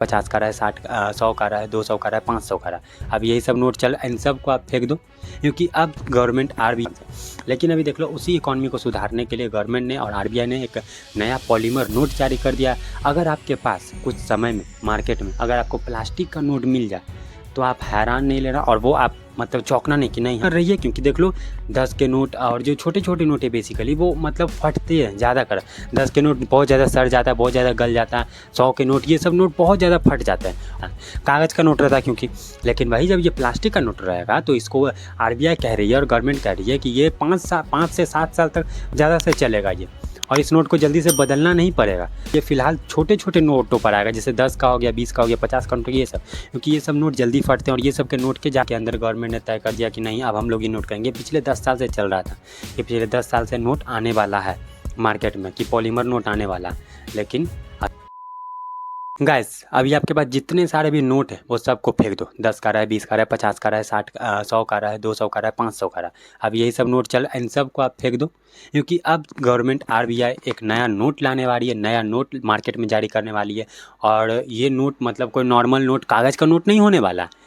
50 का रहा है, 60 100 का रहा है, 200 का रहा है, 500 का रहा है। अब यही सब नोट चल, इन सब को आप फेंक दो, क्योंकि अब गवर्नमेंट आरबीआई, लेकिन अभी देख लो उसी इकॉनमी को सुधारने के लिए गवर्नमेंट ने और आरबीआई ने एक नया पॉलीमर नोट जारी कर दिया। अगर आपके पास कुछ समय में मार्केट में अगर आपको प्लास्टिक का नोट मिल जाए तो आप हैरान नहीं लेना, और वो आप मतलब चौंकना नहीं कि नहीं कर रही है, क्योंकि देख लो 10 के नोट और जो छोटे छोटे नोट है बेसिकली वो मतलब फटते हैं ज़्यादा कर। 10 के नोट बहुत ज़्यादा सड़ जाता है, बहुत ज़्यादा गल जाता है। 100 के नोट, ये सब नोट बहुत ज़्यादा फट जाता है, कागज़ का नोट रहता है क्योंकि। लेकिन भाई जब ये प्लास्टिक का नोट रहेगा तो इसको आरबीआई कह रही है और गवर्नमेंट कह रही है कि ये 5 से 7 साल तक ज़्यादा से चलेगा ये, और इस नोट को जल्दी से बदलना नहीं पड़ेगा। ये फ़िलहाल छोटे छोटे नोटों पर आएगा, जैसे 10 का हो गया, 20 का हो गया, 50 का नोट, ये सब, क्योंकि ये सब नोट जल्दी फटते हैं। और ये सब के नोट के जाके अंदर गवर्नमेंट ने तय कर दिया कि नहीं अब हम लोग ये नोट करेंगे। पिछले 10 साल से चल रहा था कि पिछले 10 साल से नोट आने वाला है मार्केट में, कि पॉलीमर नोट आने वाला है। लेकिन गाइस अभी आपके पास जितने सारे भी नोट है वो सबको फेंक दो। 10 का रहा है, 20 का रहा है, 50 का रहा है, 60 100 का रहा है, 200 का रहा है, 500 का रहा है। अब यही सब नोट चल, इन सब को आप फेंक दो, क्योंकि अब गवर्नमेंट आरबीआई एक नया नोट लाने वाली है, नया नोट मार्केट में जारी करने वाली है। और ये नोट मतलब कोई नॉर्मल नोट, कागज़ का नोट नहीं होने वाला है।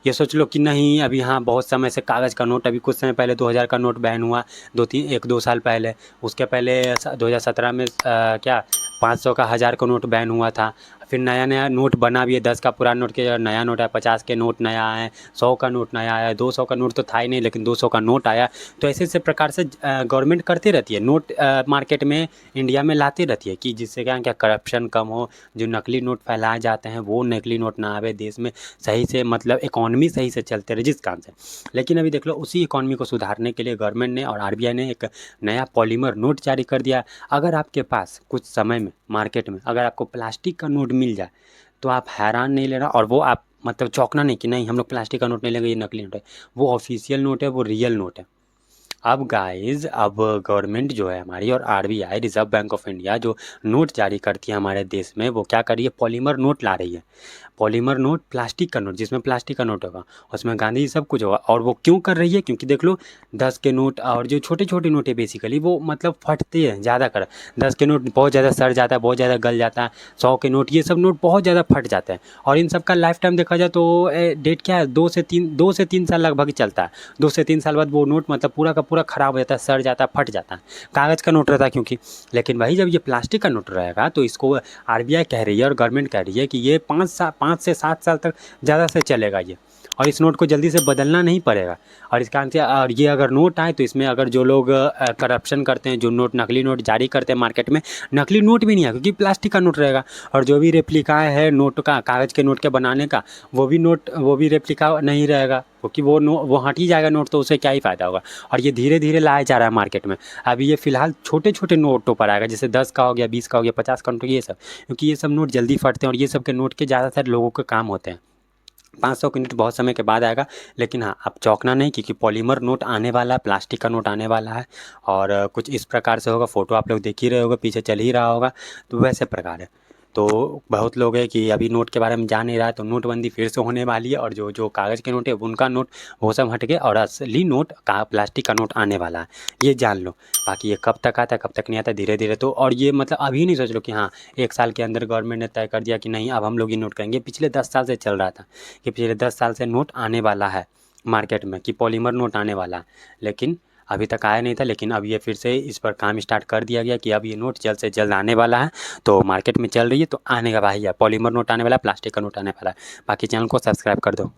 ये सोच लो कि नहीं अभी हाँ बहुत समय से कागज़ का नोट, अभी कुछ समय पहले 2000 का नोट बैन हुआ, 1-2 साल पहले। उसके पहले 2017 में क्या 500 का 1000 का नोट बैन हुआ था। फिर नया नया नोट बना भी है, 10 का पुराना नोट के नया नोट आया, 50 के नोट नया आए, 100 का नोट नया आया, 200 का नोट तो था ही नहीं लेकिन 200 का नोट आया। तो ऐसे ऐसे प्रकार से गवर्नमेंट करती रहती है, नोट मार्केट में इंडिया में लाती रहती है, कि जिससे क्या करप्शन कम हो, जो नकली नोट फैलाए जाते हैं वो नकली नोट ना आवे देश में, सही से मतलब इकॉनमी सही से चलते रहे जिस काम से। लेकिन अभी देख लो उसी इकॉनमी को सुधारने के लिए गवर्नमेंट ने और आरबीआई ने एक नया पॉलीमर नोट जारी कर दिया। अगर आपके पास कुछ समय में मार्केट में अगर आपको प्लास्टिक का नोट मिल जाए तो आप हैरान नहीं लेना, और वो आप मतलब चौंकना नहीं कि नहीं हम लोग प्लास्टिक का नोट नहीं लेंगे, ये नकली नोट है। वो ऑफिशियल नोट है, वो रियल नोट है। अब गाइज अब गवर्नमेंट जो है हमारी और RBI reserve bank of India जो नोट जारी करती है हमारे देश में, वो क्या कर रही है, पॉलीमर नोट ला रही है। पॉलीमर नोट, प्लास्टिक का नोट, जिसमें प्लास्टिक का नोट होगा, उसमें गांधी जी सब कुछ होगा। और वो क्यों कर रही है, क्योंकि देख लो 10 के नोट और जो छोटे छोटे नोट है बेसिकली वो मतलब फटते हैं ज़्यादा कर। 10 के नोट बहुत ज़्यादा सड़ जाता है, बहुत ज़्यादा गल जाता है। 100 के नोट, ये सब नोट बहुत ज़्यादा फट जाते हैं। और इन सब का लाइफ टाइम देखा जाए तो डेट क्या है, 2 से 3 साल लगभग चलता है। 2 से 3 साल बाद वो नोट मतलब पूरा का पूरा ख़राब हो जाता है, सड़ जाता है, फट जाता है। कागज़ का नोट रहता है क्योंकि। लेकिन भाई जब ये प्लास्टिक का नोट रहेगा तो इसको आरबीआई कह रही है और गवर्नमेंट कह रही है कि ये 5 से 7 साल तक ज़्यादा से चलेगा ये, और इस नोट को जल्दी से बदलना नहीं पड़ेगा। और इस कारण से और ये अगर नोट आए तो इसमें अगर जो लोग करप्शन करते हैं, जो नोट नकली नोट जारी करते हैं मार्केट में, नकली नोट भी नहीं है क्योंकि प्लास्टिक का नोट रहेगा। और जो भी रेप्लिका है नोट का, कागज़ के नोट के बनाने का, वो भी रेप्लिका नहीं रहेगा, क्योंकि वो हट ही जाएगा नोट, तो उससे क्या ही फ़ायदा होगा। और ये धीरे धीरे लाया जा रहा है मार्केट में। अभी ये फ़िलहाल छोटे छोटे नोटों पर आएगा, जैसे 10 का हो गया, 20 का हो गया, 50 का नोट, ये सब, क्योंकि ये सब नोट जल्दी फटते हैं और ये सब के नोट के ज़्यादातर लोगों के काम होते हैं। 500 के नोट बहुत समय के बाद आएगा, लेकिन हाँ आप चौंकना नहीं, क्योंकि पॉलीमर नोट आने वाला है, प्लास्टिक का नोट आने वाला है। और कुछ इस प्रकार से होगा, फ़ोटो आप लोग देख ही रहे होगे, पीछे चल ही रहा होगा, तो वैसे प्रकार है। तो बहुत लोग हैं कि अभी नोट के बारे में जान नहीं रहा है, तो नोटबंदी फिर से होने वाली है, और जो जो कागज़ के नोट है उनका नोट वो सब हट गए, और असली नोट का प्लास्टिक का नोट आने वाला है, ये जान लो। बाकी ये कब तक आता है कब तक नहीं आता, धीरे धीरे। तो और ये मतलब अभी नहीं सोच लो कि हाँ 1 साल के अंदर गवर्नमेंट ने तय कर दिया कि नहीं अब हम लोग ये नोट करेंगे। पिछले 10 साल से चल रहा था कि पिछले 10 साल से नोट आने वाला है मार्केट में, कि पॉलीमर नोट आने वाला है, लेकिन अभी तक आया नहीं था। लेकिन अब ये फिर से इस पर काम स्टार्ट कर दिया गया कि अब ये नोट जल्द से जल्द आने वाला है। तो मार्केट में चल रही है, तो आने का भाई है, पॉलीमर नोट आने वाला है, प्लास्टिक का नोट आने वाला है। बाकी चैनल को सब्सक्राइब कर दो।